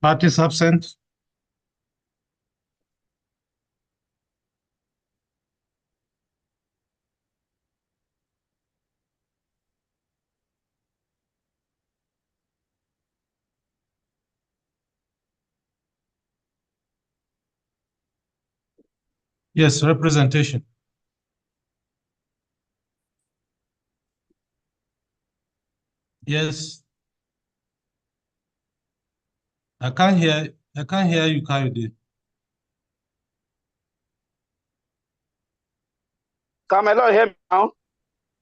Parties absent? Yes, representation. Yes. I can't hear you, Kayode. Can my Lord hear me now?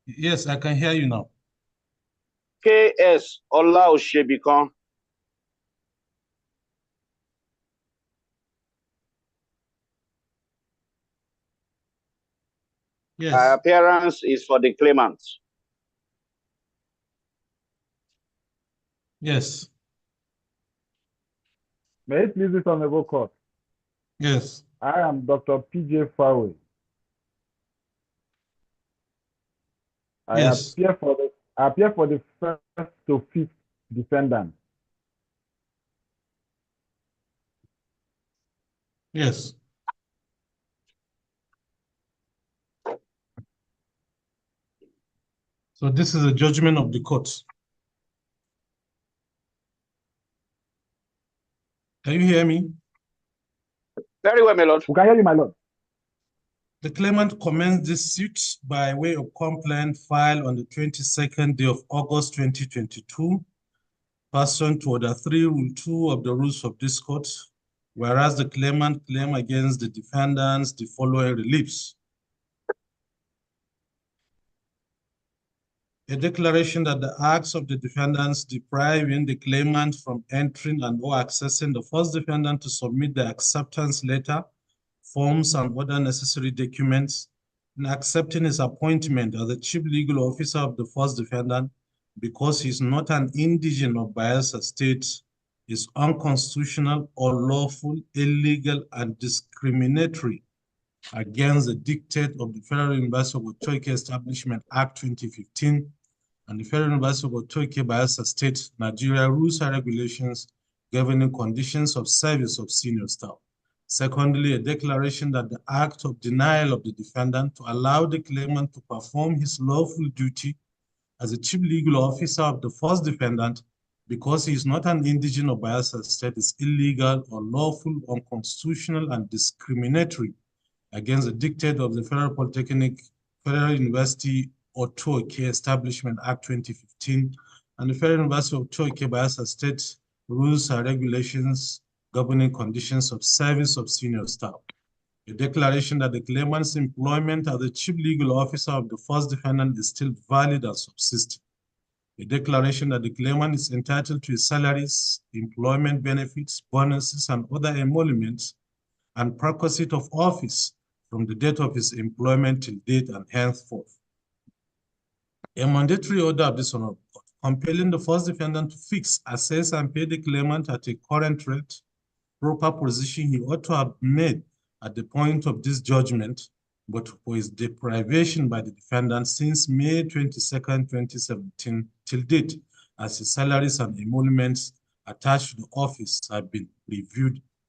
Yes, I can hear you now. KS Olaosebikan. Yes. Appearance is for the claimant. Yes. May it please this honorable court. Yes. I am Dr. P.J. Fawe. I Yes. appear for the first to fifth defendant. Yes. So this is a judgment of the court. Can you hear me? Very well, my Lord. Who can hear you, my lord? The claimant commenced this suit by way of complaint filed on the 22nd day of August 2022, pursuant to Order 3, Rule 2 of the rules of this court, whereas the claimant claimed against the defendants the following reliefs. A declaration that the acts of the defendants depriving the claimant from entering and or accessing the first defendant to submit the acceptance letter, forms, and other necessary documents, and accepting his appointment as the chief legal officer of the first defendant because he is not an indigent of Bayelsa State is unconstitutional, unlawful, illegal, and discriminatory against the dictate of the Federal University of Otoike Establishment Act 2015 and the Federal University of Otoike Bayelsa State, Nigeria rules and regulations governing conditions of service of senior staff. Secondly, a declaration that the act of denial of the defendant to allow the claimant to perform his lawful duty as a chief legal officer of the first defendant because he is not an indigent of Bayelsa State is illegal, unlawful, unconstitutional, and discriminatory against the dictate of the Federal Polytechnic, Federal University Otoike Establishment Act 2015 and the Federal University of Otoike Bayelsa State rules and regulations governing conditions of service of senior staff. A declaration that the claimant's employment as the chief legal officer of the first defendant is still valid and subsisting. A declaration that the claimant is entitled to his salaries, employment benefits, bonuses, and other emoluments and perquisite of office from the date of his employment till date and henceforth. A mandatory order of this honorable court compelling the first defendant to fix, assess, and pay the claimant at a current rate, proper position he ought to have made at the point of this judgment, but for his deprivation by the defendant since May 22nd, 2017 till date, as his salaries and emoluments attached to the office have been reviewed